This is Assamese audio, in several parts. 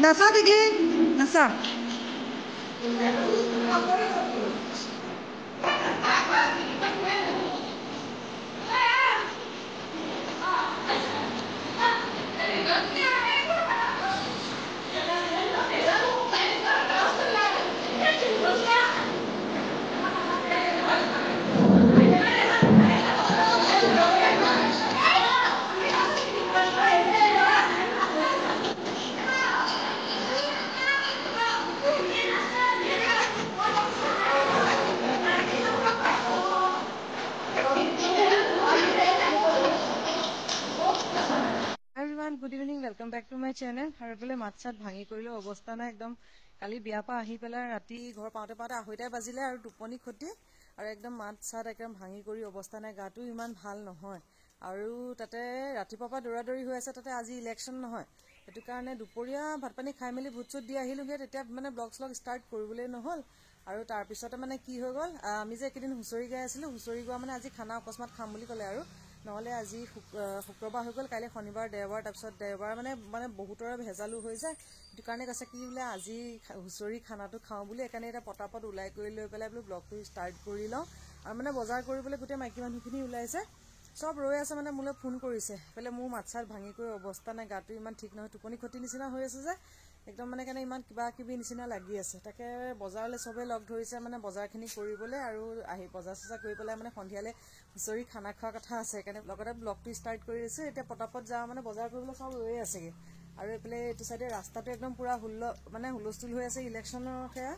নাচা দেখি নাচা good evening welcome back to my channel আৰু এইফালে মাত চাত ভাঙি কৰিলেও অৱস্থা নাই একদম কালি বিয়াৰ পৰা আহি পেলাই ৰাতি ঘৰ পাওঁতে পাওঁতে 2:30 বাজিলে আৰু টোপনি ক্ষতি আৰু একদম মাত চাত একদম ভাঙি কৰি অৱস্থা নাই গাটো ইমান ভাল নহয় আৰু তাতে ৰাতিপুৱাৰ পৰা দৌৰাদৌৰি হৈ আছে তাতে আজি ইলেকশ্যন নহয় সেইটো কাৰণে দুপৰীয়া ভাত পানী খাই মেলি ভোট চোট দি আহিলোঁগৈ তেতিয়া মানে ব্লগ শ্লগ ষ্টাৰ্ট কৰিবলৈ নহ'ল আৰু তাৰপিছতে মানে কি হৈ গ'ল আমি যে একেদিন হুঁচৰি গাই আছিলোঁ হুঁচৰি গোৱা মানে আজি খানা অকস্মাত খাম বুলি ক'লে আৰু নহ'লে আজি শুক্ৰবাৰ হৈ গ'ল কাইলৈ শনিবাৰ দেওবাৰ তাৰপিছত দেওবাৰ মানে বহুতৰে ভেজালো হৈ যায় সেইটো কাৰণে কৈছে কি বোলে আজি হুঁচৰি খানাটো খাওঁ বুলি সেইকাৰণে এতিয়া পটাপট ওলাই কৰি লৈ পেলাই বোলো ব্লগটো ষ্টাৰ্ট কৰি লওঁ আৰু মানে বজাৰ কৰিবলৈ গোটেই মাইকী মানুহখিনি ওলাইছে সব ৰৈ আছে মানে মোলৈ ফোন কৰিছে সেইফালে মোৰ মাত চাত ভাঙি কৰি অৱস্থা নাই গাটো ইমান ঠিক নহয় টোপনি ক্ষতি নিচিনা হৈ আছে যে একদম মানে কেনে ইমান কিবা কিবি নিচিনা লাগি আছে তাকে বজাৰলৈ চবেই লগ ধৰিছে মানে বজাৰখিনি কৰিবলৈ আৰু আহি বজাৰ চজাৰ কৰি পেলাই মানে সন্ধিয়ালৈ হুঁচৰি খানা খোৱাৰ কথা আছে সেইকাৰণে লগতে ব্লগটো ষ্টাৰ্ট কৰি দিছোঁ এতিয়া পটাপট যাওঁ মানে বজাৰ কৰিবলৈ চব ৰৈ আছেগৈ আৰু এইফালে এইটো চাইডে ৰাস্তাটো একদম পূৰা হুলস্থুল হৈ আছে ইলেকশ্যনৰ সেয়া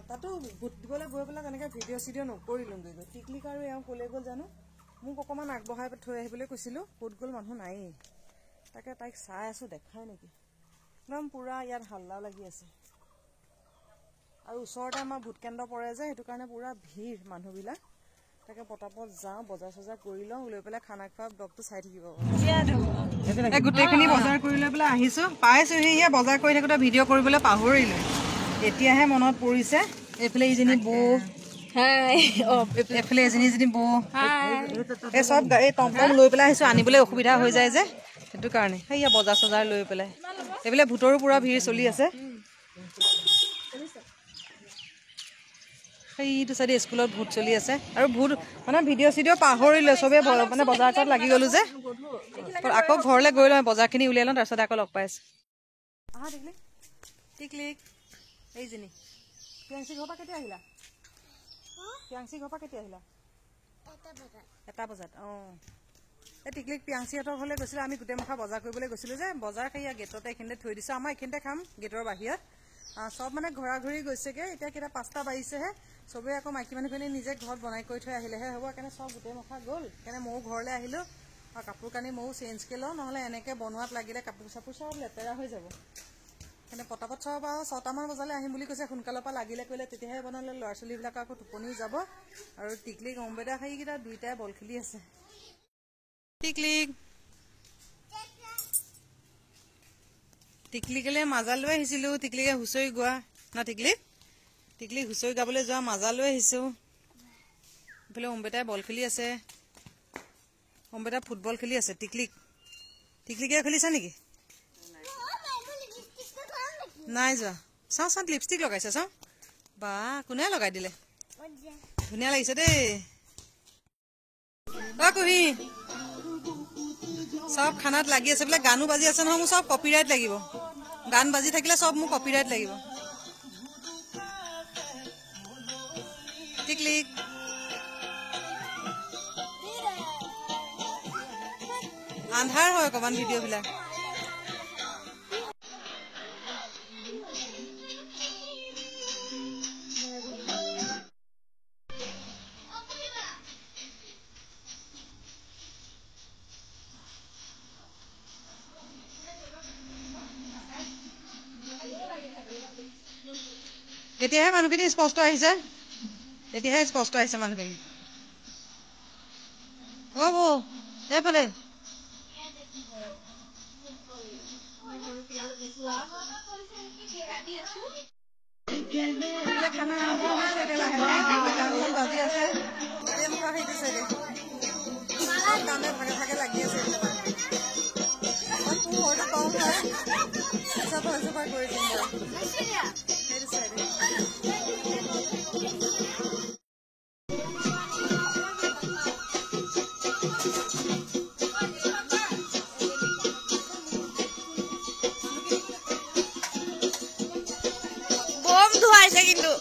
তাতো ভোট দিবলৈ গৈ পেলাই তেনেকৈ ভিডিঅ' চিডিঅ' নকৰিলোঁগৈ টিকলিক আৰু এওঁ ক'লৈ গ'ল জানো মোক অকণমান আগবঢ়াই থৈ আহিবলৈ কৈছিলোঁ ক'ত গ'ল মানুহ নায়েই তাকে তাইক চাই আছোঁ দেখাই নেকি একদম পূৰা ইয়াত হাল্লা লাগি আছে আৰু ওচৰতে আমাৰ ভোট কেন্দ্ৰ পৰে যে সেইটো কাৰণে পূৰা ভিৰ মানুহবিলাক তাকে পটাপট যাওঁ বজাৰ চজাৰ কৰি লওঁ লৈ পেলাই খানা খোৱা ব্লগটো চাই থাকিব গোটেইখিনি বজাৰ কৰি লৈ পেলাই আহিছোঁ পাইছোঁহি সেয়া বজাৰ কৰি থাকোঁতে ভিডিঅ' কৰিবলৈ পাহৰিলোঁ এতিয়াহে মনত পৰিছে এইফালে ইজনী বৌ এইফালে এজনী বৌ এই চব এই টমটম লৈ পেলাই আহিছোঁ আনিবলৈ অসুবিধা হৈ যায় যে সেইটো কাৰণে সেয়া বজাৰ চজাৰ লৈ পেলাই এইফালে ভোটৰো পূৰা ভিৰ চলি আছে সেইটো চাইডে স্কুলত ভোট চলি আছে আৰু ভোট মানে ভিডিঅ' চিডিঅ' পাহৰিলোঁ চবেই মানে বজাৰত লাগি গ'লোঁ যে আকৌ ঘৰলৈ গৈ লওঁ বজাৰখিনি উলিয়াই লওঁ তাৰপিছত আকৌ লগ পাইছোঁ আহা টিকলিক এইজনী প্ৰিয়াংশী ঘৰৰ পৰা কেতিয়া আহিলা প্ৰিয়াংশী ঘৰৰ পৰা কেতিয়া আহিলা 1 বজাত অঁ এই টিকলিক প্ৰিয়াংশীহঁতৰ ঘৰলৈ গৈছিলোঁ আমি গোটেই মুখা বজাৰ কৰিবলৈ গৈছিলোঁ যে বজাৰ সেয়া গেটতে এইখিনিতে থৈ দিছোঁ আমাৰ এইখিনিতে খাম গেটৰ বাহিৰত সব মানে ঘৰা ঘূৰি গৈছেগৈ এতিয়া কেইটা 5টা বাজিছেহে চবেই আকৌ মাইকী মানুহখিনি নিজে ঘৰত বনাই কৰি থৈ আহিলেহে হ'ব সেইকাৰণে চব গোটেই মুখা গ'ল সেইকাৰণে ময়ো ঘৰলৈ আহিলোঁ আৰু কাপোৰ কানি ময়ো চেঞ্জকৈ লওঁ নহ'লে এনেকৈ বনোৱাত লাগিলে কাপোৰ চাপোৰ চব লেতেৰা হৈ যাব সেইকাৰণে পটাপট চব আৰু 6টামান বজালৈ আহিম বুলি কৈছে সোনকালৰ পৰা লাগিলে কৰিলে তেতিয়াহে বনালে ল'ৰা ছোৱালীবিলাক আকৌ টোপনিও যাব আৰু টিকলিক অম্বেদা সেইকেইটা দুইটাই বল খেলি আছে টিকলিকলৈ মাজা লৈ আহিছিলোঁ টিকলিকে হুঁচৰি গোৱা না টিকলিক হুঁচৰি গাবলৈ যোৱা মাজা লৈ আহিছোঁ এইফালে অম্বেদাই বল খেলি আছে অম্বেদা ফুটবল খেলি আছে টিকলিকে খেলিছা নেকি নাই যোৱা চাওঁ লিপষ্টিক লগাইছে চাওঁ বা কোনে লগাই দিলে ধুনীয়া লাগিছে দেই কুহি চব খানাত লাগি আছে বোলে গানো বাজি আছে নহয় মোৰ চব কপিৰাইট লাগিব গান বাজি থাকিলে চব মোৰ কপিৰাইট লাগিব টিকলিক আন্ধাৰ হয় অকণমান ভিডিঅ'বিলাক এতিয়াহে মানুহখিনি স্পষ্ট আহিছে মানুহখিনি এইফালে খানা বাজি আছে সেইটো চাইডে কামে ভাগে ভাগে লাগি আছে পোহৰটো কম হয় পিছত হৈছে বাৰু হৈছে কিন্তু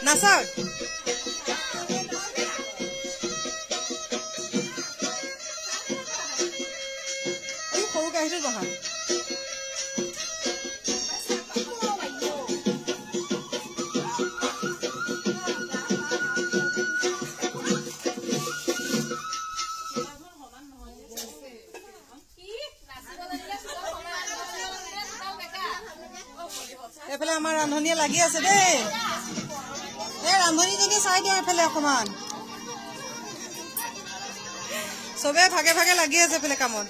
নাচাও এই সৰু কাহিনীটো বহা এফালে আমাৰ ৰান্ধনীয়ে লাগি আছে দেই এই ৰান্ধনীজনী চাই দিওঁ এফালে অকমান চবে ভাগে ভাগে লাগি আছে এফালে কামত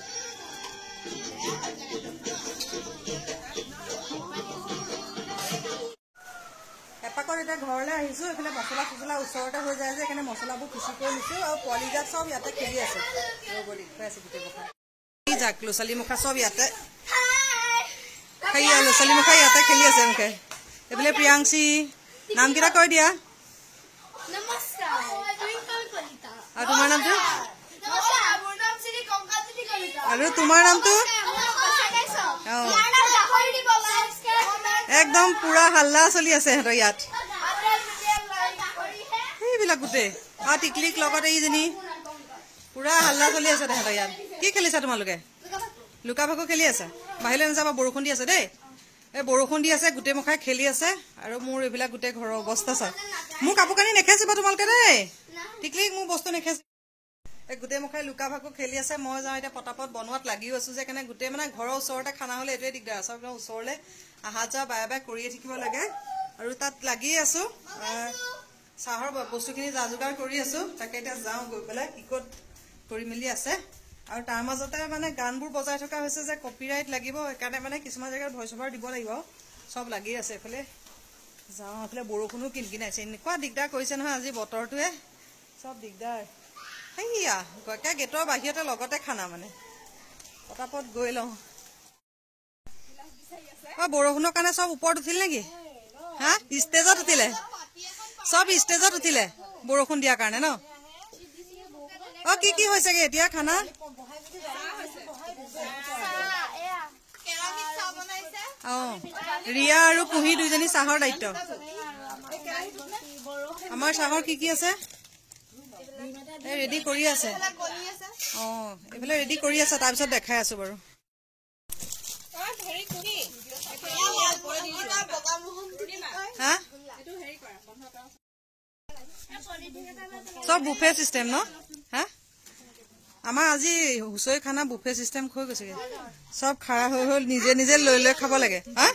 এপাকত এতিয়া ঘৰলৈ আহিছো এফালে মছলা চছলা ওচৰতে হৈ যায় যে সেইকাৰণে মছলাবোৰ পিচি কৰি লৈছো আৰু পোৱালিজাক চব ইয়াতে খেলি আছে যাক ল'ৰা ছোৱালী মুখা চব ইয়াতে ল'ৰা ছোৱালী মুখা ইয়াতে খেলি আছে মুখে এইফালে প্ৰিয়াংশী নামকেইটা কৈ দিয়া আৰু তোমাৰ নামটো আৰু তোমাৰ নামটো একদম পুৰা হাল্লা চলি আছে সিহঁতৰ ইয়াত সেইবিলাক গোটেই আৰু টিকলিক লগতে এইজনী পুৰা হাল্লা চলি আছে সিহঁতৰ ইয়াত কি খেলিছা তোমালোকে লুকা ভাকু খেলি আছা বাহিৰলৈ নাযাবা বৰষুণ দি আছে দেই এই বৰষুণ দি আছে গোটেই মুখাই খেলি আছে আৰু মোৰ এইবিলাক গোটেই ঘৰৰ অৱস্থা চা মোৰ কাপোৰ কানি নেখেচিবা তোমালোকে দেই টিকলিক মোৰ বস্তু নেখেচি এই গোটেই মুখাই লুকা ভাকু খেলি আছে মই যাওঁ এতিয়া পটাপট বনোৱাত লাগিও আছো যে কাৰণে গোটেই মানে ঘৰৰ ওচৰতে খানা হ'লে এইটোৱে দিগদাৰ আছে একদম ওচৰলৈ আহা যোৱা বাৰে বাৰে কৰিয়ে থাকিব লাগে আৰু তাত লাগিয়ে আছো চাহৰ বস্তুখিনি যা যোগাৰ কৰি আছো তাকে এতিয়া যাওঁ গৈ পেলাই কি ক'ত কৰি মেলি আছে আৰু তাৰ মাজতে মানে গানবোৰ বজাই থকা হৈছে যে কপিৰাইট লাগিব সেইকাৰণে মানে কিছুমান জেগাত ভইচ অভাৰ দিব লাগিব চব লাগি আছে এফালে যাওঁ এফালে বৰষুণো কিনকিনাইছে এনেকুৱা দিগদাৰ কৰিছে নহয় আজি বতৰটোৱে চব দিগদাৰ সেয়া গেকা গেটৰ বাহিৰতে লগতে খানা মানে পটাপট গৈ লওঁ বৰষুণৰ কাৰণে চব ওপৰত উঠিল নেকি হা ষ্টেজত উঠিলে চব ষ্টেজত উঠিলে বৰষুণ দিয়াৰ কাৰণে ন কি কি হৈছেগে এতিয়া খানা ৰিয়া আৰু কুহি দুইজনী চাহৰ দায়িত্ব আমাৰ চাহৰ কি কি আছে ৰেডি কৰি আছে এইফালে ৰেডি কৰি আছে তাৰপিছত দেখাই আছো বাৰু সব বুফে সিস্টেম ন হা আমাৰ আজি হুচৰি খানা বুফে সিস্টেম হৈ গৈছে সব খাৰা হৈ হৈ নিজে নিজে লৈ লৈ খাব লাগে হা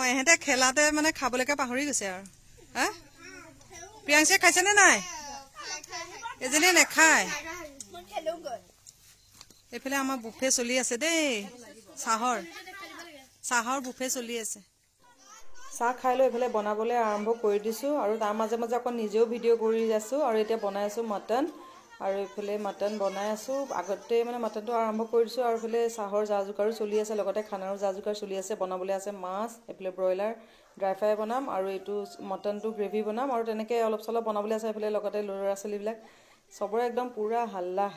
এহেঁতে খেলাতে মানে খাবলৈকে পাহৰি গৈছে আৰু হা প্ৰিয়াংশীয়ে খাইছে নে নাই এজনীয়ে নেখায় এইফালে আমাৰ বুফে চলি আছে দেই চাহৰ বুফে চলি আছে চাহ খাই লৈ এইফালে বনাবলৈ আৰম্ভ কৰি দিছো আৰু তাৰ মাজে মাজে আকৌ নিজেও ভিডিঅ' কৰি আছো আৰু এতিয়া বনাই আছো মটন আৰু এইফালে মটন বনাই আছো আগতে মানে মটনটো আৰম্ভ কৰি দিছো আৰু এইফালে চাহৰ যা যোগাৰো চলি আছে লগতে খানাৰো যা যোগাৰ চলি আছে বনাবলৈ আছে মাছ এইফালে ব্ৰইলাৰ ড্ৰাই ফ্ৰাই বনাম আৰু এইটো মটনটো গ্ৰেভি বনাম আৰু তেনেকৈ অলপ চলপ বনাবলৈ আছে এইফালে লগতে ল'ৰা ছোৱালীবিলাক চবৰে একদম পুৰা হাল্লা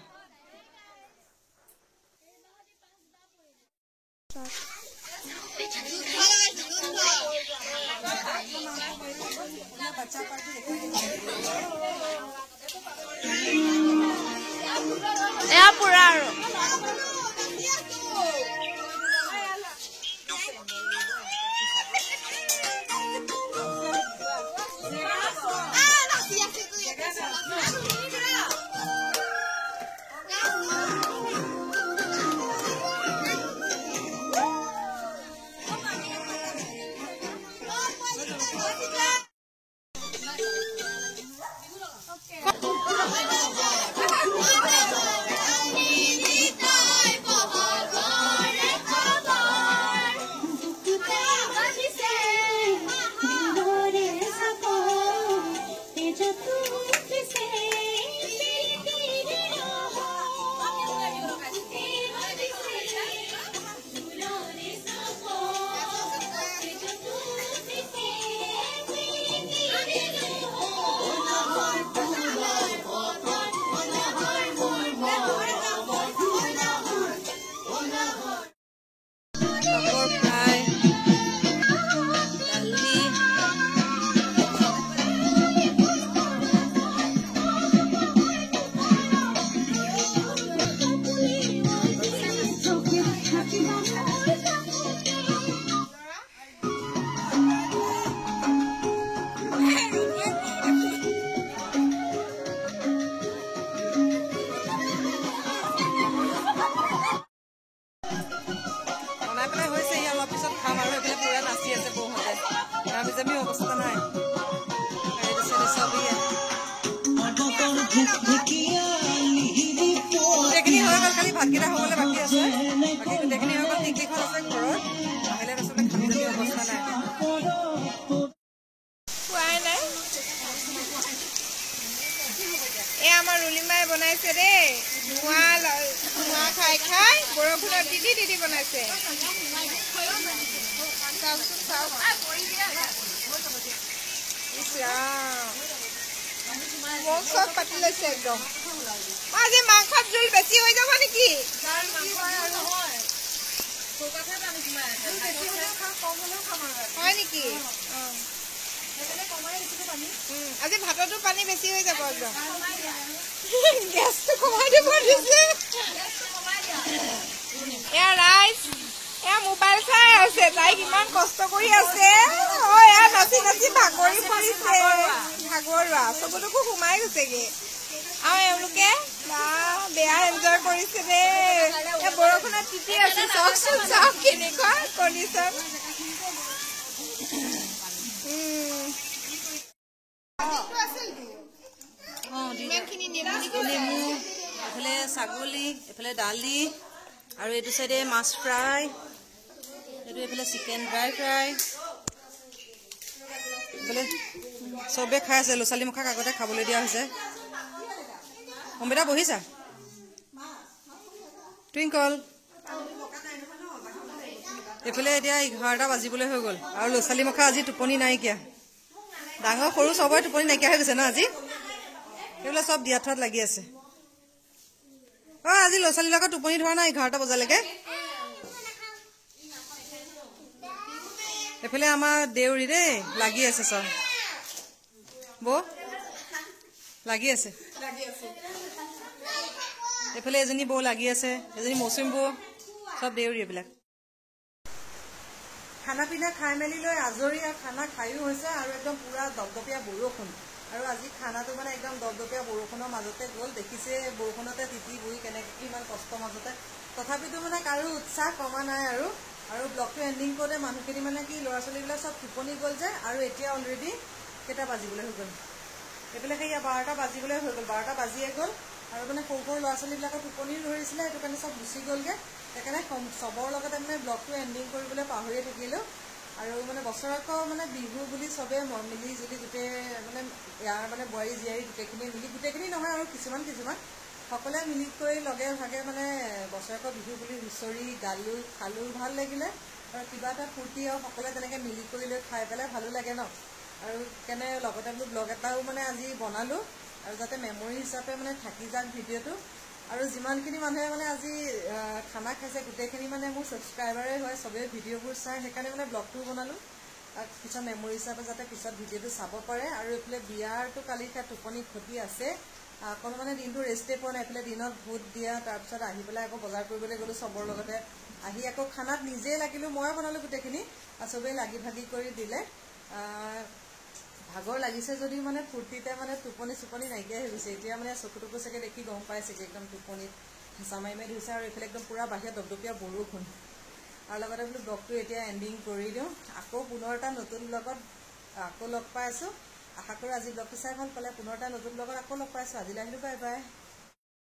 এয়া পুৰা আৰু অলপ পিছত খাম আৰু এইফালে পুৰা নাচি আছে বৌহঁতে আমি যামি অৱস্থা নাই গোটেইখিনি হৈ গ'ল খালি ভাতকেইটা হ'বলৈ বাকী আছে বাকী গোটেইখিনি হৈ গ'ল টিকলিখন আছে ঘৰত আহিলে আচলতে খামি যামি অৱস্থা নাই খোৱাই নাই এই আমাৰ ৰুলিমাই বনাইছে দেই ধোঁৱা খাই খাই বৰষুণত দিদি বনাইছে মোক চব পাতি লৈছে একদম আজি মাংসত জোল বেছি হৈ যাব নেকি হয় নেকি আজি ভাততো পানী বেছি হৈ যাব একদম গেছটো কমাই দিব দিছে এয়া ৰাইজ এয়া মোবাইল চাই আছে তাইক ইমান কষ্ট কৰি আছে এয়া নাচি নাচি ভাগৰি পৰিছে ভাগৰুৱা চকুটোকো সোমাই গৈছেগে আৰু এওঁলোকে বেয়া এনজয় কৰিছে দেই বৰষুণত তিতি আছে চাওকচোন চাওক কেনেকুৱা কণ্ডিশ্যন নেমু এফালে ছাগলী এফালে দালি আৰু এইটো চাইডে মাছ ফ্ৰাই এইটো এইফালে চিকেন ড্ৰাই ফ্ৰাই এইফালে চবে খাই আছে ল'ৰা ছোৱালী মুখাক আগতে খাবলৈ দিয়া হৈছে অম্বিতা বহিছা টুইংকল এইফালে এতিয়া 11টা বাজিবলৈ হৈ গ'ল আৰু ল'ৰা ছোৱালী মুখা আজি টোপনি নাইকিয়া ডাঙৰ সৰু চবৰে টোপনি নাইকিয়া হৈ গৈছে ন আজি এইবিলাক চব দিয়া থোৱাত লাগি আছে আজি ল'ৰা ছোৱালীৰ লগত টোপনি ধৰা নাই 11টা বজালৈকে এইফালে আমাৰ দেউৰী দেই লাগি আছে চব বৌ লাগি আছে এইফালে এজনী বৌ লাগি আছে এজনী মৌচুমী বৌ চব দেউৰী এইবিলাক খানা পিনা খাই মেলি লৈ আজৰি আৰু খানা খায়ো হৈছে আৰু একদম পুৰা দপদপীয়া বৰষুণ আৰু আজি খানাটো মানে একদম দপদপীয়া বৰষুণৰ মাজতে গ'ল দেখিছে বৰষুণতে তিতি বুই কেনেকৈ কিমান কষ্টৰ মাজতে তথাপিতো মানে কাৰো উৎসাহ কমা নাই আৰু ব্লগটো এণ্ডিং কৰোঁতে মানুহখিনি মানে কি ল'ৰা ছোৱালীবিলাক চব টোপনি গ'ল যে আৰু এতিয়া অলৰেডি কেইটা বাজিবলৈ হৈ গ'ল এইফালে সেয়া 12টা বাজিবলৈ হৈ গ'ল 12টা বাজিয়ে গ'ল আৰু মানে সৰু সৰু ল'ৰা ছোৱালীবিলাকৰ টোপনিও ধৰিছিলে সেইটো কাৰণে চব গুচি গ'লগৈ সেইকাৰণে চবৰ লগতে মানে ব্লগটো এণ্ডিং কৰিবলৈ পাহৰিয়ে থাকিলোঁ আৰু মানে বছৰকৰ মানে বিহু বুলি চবে মিলি জুলি গোটেই মানে ইয়াৰ মানে বোৱাৰী জীয়াৰী গোটেইখিনি নহয় আৰু কিছুমান সকলোৱে মিলি কৰি লগে ভাগে মানে বছৰকৰ বিহু বুলি হুঁচৰি গালোঁ খালোঁ ভাল লাগিলে আৰু কিবা এটা ফূৰ্তি আৰু সকলোৱে তেনেকৈ মিলি কৰি লৈ খাই পেলাই ভালো লাগে ন আৰু কেনে লগতে বোলো ব্লগ এটাও মানে আজি বনালোঁ আৰু যাতে মেমৰি হিচাপে মানে থাকি যাওক ভিডিঅ'টো আৰু যিমানখিনি মানুহে মানে আজি খানা খাইছে গোটেইখিনি মানে মোৰ ছাবস্ক্ৰাইবাৰে হয় চবেই ভিডিঅ'বোৰ চাই সেইকাৰণে মানে ব্লগটোও বনালোঁ পিছত মেমৰি হিচাপে যাতে পিছত ভিডিঅ'টো চাব পাৰে আৰু এইফালে বিয়াৰটো কালি টোপনি ক্ষতি আছে অকণ মানে দিনটো ৰেষ্টে পোৱা নাই এইফালে দিনত ভোট দিয়া তাৰপিছত আহি পেলাই আকৌ বজাৰ কৰিবলৈ গ'লোঁ চবৰ লগতে আহি আকৌ খানাত নিজেই লাগিলোঁ ময়ে বনালোঁ গোটেইখিনি আৰু চবেই লাগি ভাগি কৰি দিলে ভাগৰ লাগিছে যদিও মানে ফূৰ্তিতে মানে টোপনি নাইকিয়া হৈ গৈছে এতিয়া মানে চকুটোকো চাগে দেখি গম পাইছেগৈ একদম টোপনিত হেঁচা মাৰি ধৰিছে আৰু এইফালে একদম পুৰা বাহিৰত দপদপীয়া বৰষুণ আৰু লগতে বোলো ব্লগটো এতিয়া এণ্ডিং কৰি দিওঁ আকৌ পুনৰ এটা নতুন ব্লগত আকৌ লগ পাই আছোঁ আশা কৰোঁ আজি ব্লগটো চাই ভাল পালে পুনৰ এটা নতুন ব্লগত আকৌ লগ পাই আছোঁ আজিলৈ আহিলোঁ বাই বাই